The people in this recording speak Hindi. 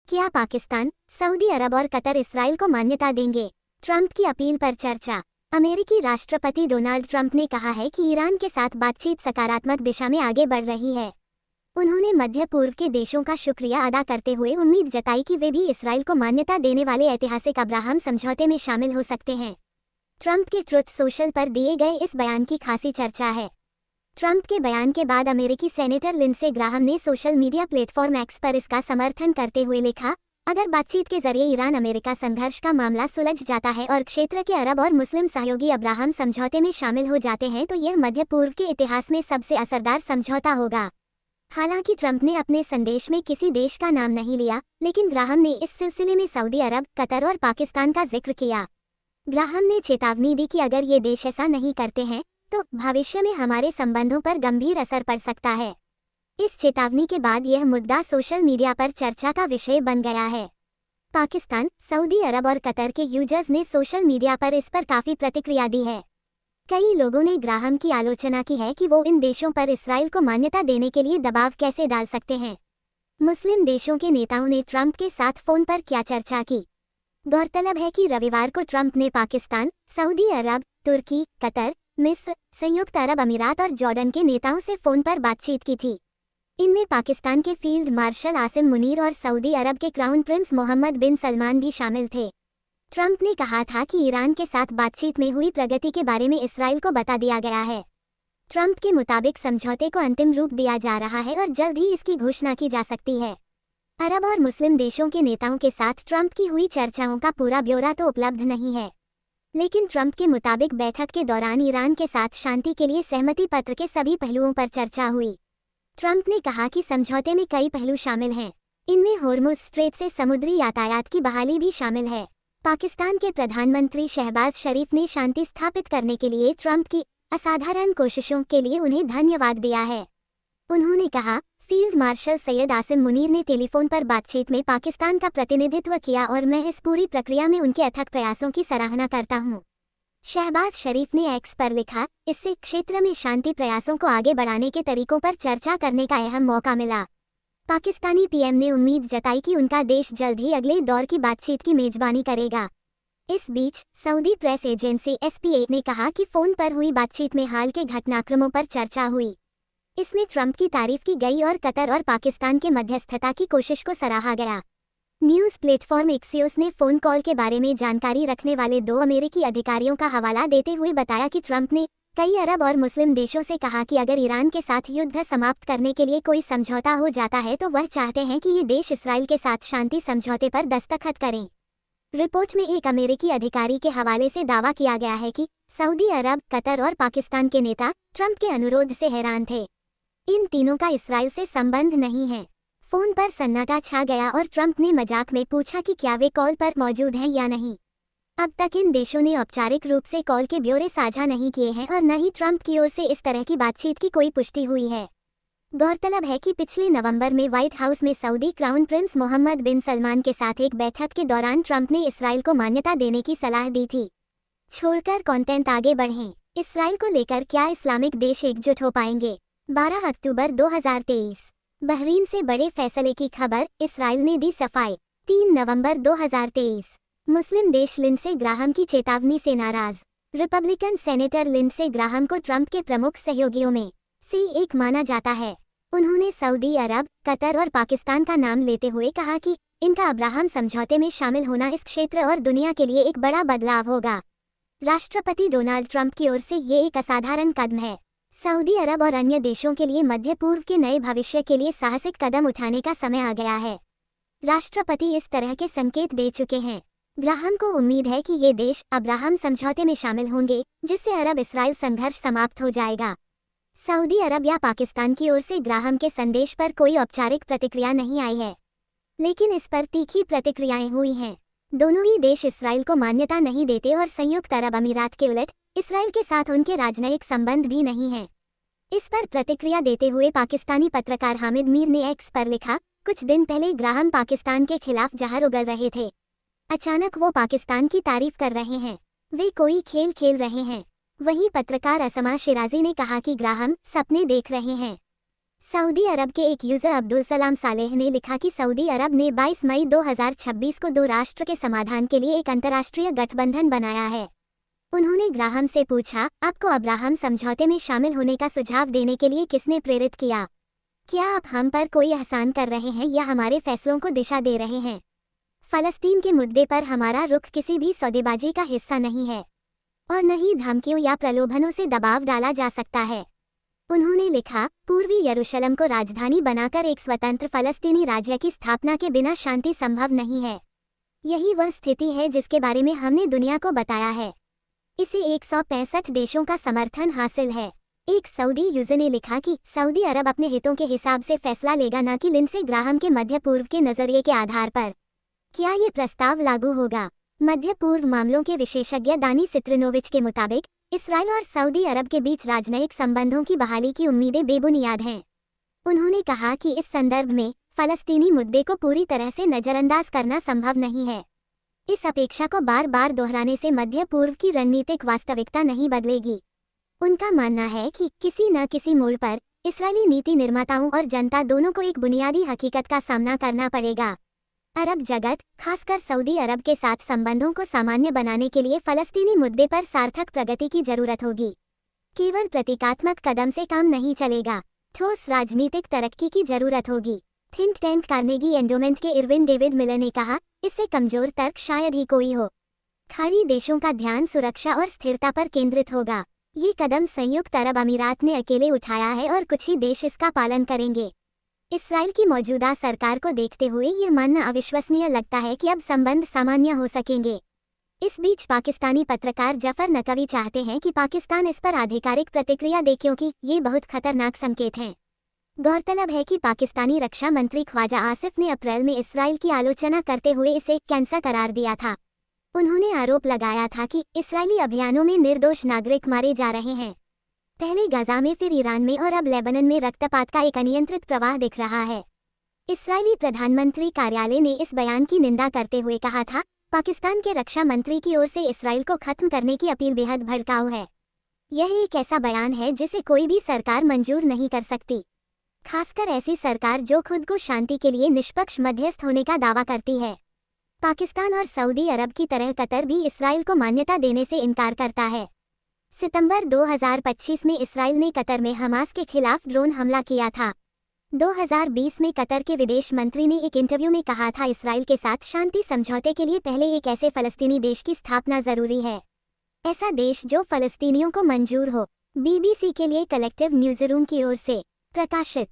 क्या पाकिस्तान, सऊदी अरब और कतर इसराइल को मान्यता देंगे? ट्रंप की अपील पर चर्चा। अमेरिकी राष्ट्रपति डोनाल्ड ट्रंप ने कहा है कि ईरान के साथ बातचीत सकारात्मक दिशा में आगे बढ़ रही है। उन्होंने मध्य पूर्व के देशों का शुक्रिया अदा करते हुए उम्मीद जताई कि वे भी इसराइल को मान्यता देने वाले ऐतिहासिक अब्राहम समझौते में शामिल हो सकते हैं। ट्रंप के ट्रुथ सोशल पर दिए गए इस बयान की खासी चर्चा है। ट्रंप के बयान के बाद अमेरिकी सेनेटर लिंडसे ग्राहम ने सोशल मीडिया प्लेटफॉर्म एक्स पर इसका समर्थन करते हुए लिखा, अगर बातचीत के जरिए ईरान अमेरिका संघर्ष का मामला सुलझ जाता है और क्षेत्र के अरब और मुस्लिम सहयोगी अब्राहम समझौते में शामिल हो जाते हैं तो यह मध्य पूर्व के इतिहास में सबसे असरदार समझौता होगा। हालांकि ट्रंप ने अपने संदेश में किसी देश का नाम नहीं लिया, लेकिन ग्राहम ने इस सिलसिले में सऊदी अरब, कतर और पाकिस्तान का जिक्र किया। ग्राहम ने चेतावनी दी कि अगर ये देश ऐसा नहीं करते हैं तो भविष्य में हमारे संबंधों पर गंभीर असर पड़ सकता है। इस चेतावनी के बाद यह मुद्दा सोशल मीडिया पर चर्चा का विषय बन गया है। पाकिस्तान, सऊदी अरब और कतर के यूजर्स ने सोशल मीडिया पर इस पर काफी प्रतिक्रिया दी है। कई लोगों ने ग्राहम की आलोचना की है कि वो इन देशों पर इसराइल को मान्यता देने के लिए दबाव कैसे डाल सकते हैं। मुस्लिम देशों के नेताओं ने ट्रंप के साथ फोन पर क्या चर्चा की? गौरतलब है कि रविवार को ट्रंप ने पाकिस्तान, सऊदी अरब, तुर्की, कतर, मिस्र, संयुक्त अरब अमीरात और जॉर्डन के नेताओं से फोन पर बातचीत की थी। इनमें पाकिस्तान के फील्ड मार्शल आसिम मुनीर और सऊदी अरब के क्राउन प्रिंस मोहम्मद बिन सलमान भी शामिल थे। ट्रंप ने कहा था कि ईरान के साथ बातचीत में हुई प्रगति के बारे में इसराइल को बता दिया गया है। ट्रंप के मुताबिक समझौते को अंतिम रूप दिया जा रहा है और जल्द ही इसकी घोषणा की जा सकती है। अरब और मुस्लिम देशों के नेताओं के साथ ट्रंप की हुई चर्चाओं का पूरा ब्यौरा तो उपलब्ध नहीं है, लेकिन ट्रंप के मुताबिक बैठक के दौरान ईरान के साथ शांति के लिए सहमति पत्र के सभी पहलुओं पर चर्चा हुई। ट्रंप ने कहा कि समझौते में कई पहलू शामिल हैं। इनमें होर्मुज स्ट्रेट से समुद्री यातायात की बहाली भी शामिल है। पाकिस्तान के प्रधानमंत्री शहबाज शरीफ ने शांति स्थापित करने के लिए ट्रंप की असाधारण कोशिशों के लिए उन्हें धन्यवाद दिया है। उन्होंने कहा, फील्ड मार्शल सैयद आसिम मुनीर ने टेलीफोन पर बातचीत में पाकिस्तान का प्रतिनिधित्व किया और मैं इस पूरी प्रक्रिया में उनके अथक प्रयासों की सराहना करता हूं। शहबाज शरीफ ने एक्स पर लिखा, इससे क्षेत्र में शांति प्रयासों को आगे बढ़ाने के तरीकों पर चर्चा करने का अहम मौका मिला। पाकिस्तानी पीएम ने उम्मीद जताई कि उनका देश जल्द ही अगले दौर की बातचीत की मेजबानी करेगा। इस बीच सऊदी प्रेस एजेंसी SPA ने कहा कि फोन पर हुई बातचीत में हाल के घटनाक्रमों पर चर्चा हुई। इसमें ट्रंप की तारीफ की गई और कतर और पाकिस्तान के मध्यस्थता की कोशिश को सराहा गया। न्यूज़ प्लेटफॉर्म एक्सियोस ने फोन कॉल के बारे में जानकारी रखने वाले 2 अमेरिकी अधिकारियों का हवाला देते हुए बताया कि ट्रंप ने कई अरब और मुस्लिम देशों से कहा कि अगर ईरान के साथ युद्ध समाप्त करने के लिए कोई समझौता हो जाता है तो वह चाहते हैं कि ये देश इसराइल के साथ शांति समझौते पर दस्तखत करें। रिपोर्ट में एक अमेरिकी अधिकारी के हवाले से दावा किया गया है कि सऊदी अरब, कतर और पाकिस्तान के नेता ट्रंप के अनुरोध से हैरान थे। इन तीनों का इसराइल से संबंध नहीं है। फोन पर सन्नाटा छा गया और ट्रंप ने मजाक में पूछा कि क्या वे कॉल पर मौजूद हैं या नहीं। अब तक इन देशों ने औपचारिक रूप से कॉल के ब्यौरे साझा नहीं किए हैं और न ही ट्रंप की ओर से इस तरह की बातचीत की कोई पुष्टि हुई है। गौरतलब है कि पिछले नवंबर में व्हाइट हाउस में सऊदी क्राउन प्रिंस मोहम्मद बिन सलमान के साथ एक बैठक के दौरान ट्रंप ने इसराइल को मान्यता देने की सलाह दी थी। छोड़कर कंटेंट आगे बढ़ें। इसराइल को लेकर क्या इस्लामिक देश एकजुट हो पाएंगे? 12 अक्टूबर 2023। बहरीन से बड़े फैसले की खबर, इसराइल ने दी सफाई। 3 नवंबर 2023। मुस्लिम देश लिंडसे ग्राहम की चेतावनी से नाराज। रिपब्लिकन सेनेटर लिंडसे ग्राहम को ट्रंप के प्रमुख सहयोगियों में से एक माना जाता है। उन्होंने सऊदी अरब, कतर और पाकिस्तान का नाम लेते हुए कहा कि इनका अब्राहम समझौते में शामिल होना इस क्षेत्र और दुनिया के लिए एक बड़ा बदलाव होगा। राष्ट्रपति डोनाल्ड ट्रंप की ओर से ये एक असाधारण कदम है। सऊदी अरब और अन्य देशों के लिए मध्य पूर्व के नए भविष्य के लिए साहसिक कदम उठाने का समय आ गया है। राष्ट्रपति इस तरह के संकेत दे चुके हैं। ग्राहम को उम्मीद है कि ये देश अब्राहम समझौते में शामिल होंगे, जिससे अरब इसराइल संघर्ष समाप्त हो जाएगा। सऊदी अरब या पाकिस्तान की ओर से ग्राहम के संदेश पर कोई औपचारिक प्रतिक्रिया नहीं आई है, लेकिन इस पर तीखी प्रतिक्रियाएं हुई हैं। दोनों ही देश इसराइल को मान्यता नहीं देते और संयुक्त अरब अमीरात के उलट इसराइल के साथ उनके राजनयिक संबंध भी नहीं हैं। इस पर प्रतिक्रिया देते हुए पाकिस्तानी पत्रकार हामिद मीर ने एक्स पर लिखा, कुछ दिन पहले ग्राहम पाकिस्तान के खिलाफ जहर उगल रहे थे। अचानक वो पाकिस्तान की तारीफ कर रहे हैं। वे कोई खेल खेल रहे हैं। वहीं पत्रकार असमा शिराजी ने कहा कि ग्राहम सपने देख रहे हैं। सऊदी अरब के एक यूजर अब्दुल सलाम सालेह ने लिखा कि सऊदी अरब ने 22 मई 2026 को दो राष्ट्र के समाधान के लिए एक अंतर्राष्ट्रीय गठबंधन बनाया है। उन्होंने ग्राहम से पूछा, आपको अब्राहम समझौते में शामिल होने का सुझाव देने के लिए किसने प्रेरित किया? क्या आप हम पर कोई एहसान कर रहे हैं या हमारे फैसलों को दिशा दे रहे हैं? फलस्तीन के मुद्दे पर हमारा रुख किसी भी सौदेबाजी का हिस्सा नहीं है और न ही धमकियों या प्रलोभनों से दबाव डाला जा सकता है। उन्होंने लिखा, पूर्वी यरूशलेम को राजधानी बनाकर एक स्वतंत्र फलस्तीनी राज्य की स्थापना के बिना शांति संभव नहीं है। यही वह स्थिति है जिसके बारे में हमने दुनिया को बताया है। इसे 165 देशों का समर्थन हासिल है। एक सऊदी यूजर ने लिखा कि सऊदी अरब अपने हितों के हिसाब से फैसला लेगा, न कि लिंडसे ग्राहम के मध्य पूर्व के नजरिए के आधार पर। क्या ये प्रस्ताव लागू होगा? मध्य पूर्व मामलों के विशेषज्ञ दानी सित्रिनोविच के मुताबिक इसराइल और सऊदी अरब के बीच राजनयिक संबंधों की बहाली की उम्मीदें बेबुनियाद हैं। उन्होंने कहा कि इस संदर्भ में फलस्तीनी मुद्दे को पूरी तरह से नजरअंदाज करना संभव नहीं है। इस अपेक्षा को बार बार दोहराने से मध्य पूर्व की रणनीतिक वास्तविकता नहीं बदलेगी। उनका मानना है कि किसी न किसी मोड़ पर इस्राएली नीति निर्माताओं और जनता दोनों को एक बुनियादी हकीकत का सामना करना पड़ेगा। अरब जगत, खासकर सऊदी अरब के साथ संबंधों को सामान्य बनाने के लिए फलस्तीनी मुद्दे पर सार्थक प्रगति की जरूरत होगी। केवल प्रतीकात्मक कदम से काम नहीं चलेगा, ठोस राजनीतिक तरक्की की जरूरत होगी। थिंक टैंक कार्नेगी एंडोमेंट के इरविन डेविड मिलर ने कहा, इससे कमजोर तर्क शायद ही कोई हो। खाड़ी देशों का ध्यान सुरक्षा और स्थिरता पर केंद्रित होगा। ये कदम संयुक्त अरब अमीरात ने अकेले उठाया है और कुछ ही देश इसका पालन करेंगे। इसराइल की मौजूदा सरकार को देखते हुए यह मानना अविश्वसनीय लगता है कि अब संबंध सामान्य हो सकेंगे। इस बीच पाकिस्तानी पत्रकार जफर नकवी चाहते हैं कि पाकिस्तान इस पर आधिकारिक प्रतिक्रिया दे, क्योंकि ये बहुत खतरनाक संकेत हैं। गौरतलब है कि पाकिस्तानी रक्षा मंत्री ख्वाजा आसिफ ने अप्रैल में इसराइल की आलोचना करते हुए इसे कैंसर करार दिया था। उन्होंने आरोप लगाया था कि इसराइली अभियानों में निर्दोष नागरिक मारे जा रहे हैं। पहले गाजा में, फिर ईरान में और अब लेबनान में रक्तपात का एक अनियंत्रित प्रवाह दिख रहा है। इसराइली प्रधानमंत्री कार्यालय ने इस बयान की निंदा करते हुए कहा था, पाकिस्तान के रक्षा मंत्री की ओर से इसराइल को खत्म करने की अपील बेहद भड़काऊ है। यह एक ऐसा बयान है जिसे कोई भी सरकार मंजूर नहीं कर सकती, खासकर ऐसी सरकार जो खुद को शांति के लिए निष्पक्ष मध्यस्थ होने का दावा करती है। पाकिस्तान और सऊदी अरब की तरह कतर भी इसराइल को मान्यता देने से इनकार करता है। सितंबर 2025 में इसराइल ने कतर में हमास के खिलाफ ड्रोन हमला किया था। 2020 में कतर के विदेश मंत्री ने एक इंटरव्यू में कहा था, इसराइल के साथ शांति समझौते के लिए पहले एक ऐसे फलस्तीनी देश की स्थापना जरूरी है, ऐसा देश जो फलस्तीनियों को मंजूर हो। BBC के लिए कलेक्टिव न्यूज़रूम की ओर से प्रकाशित।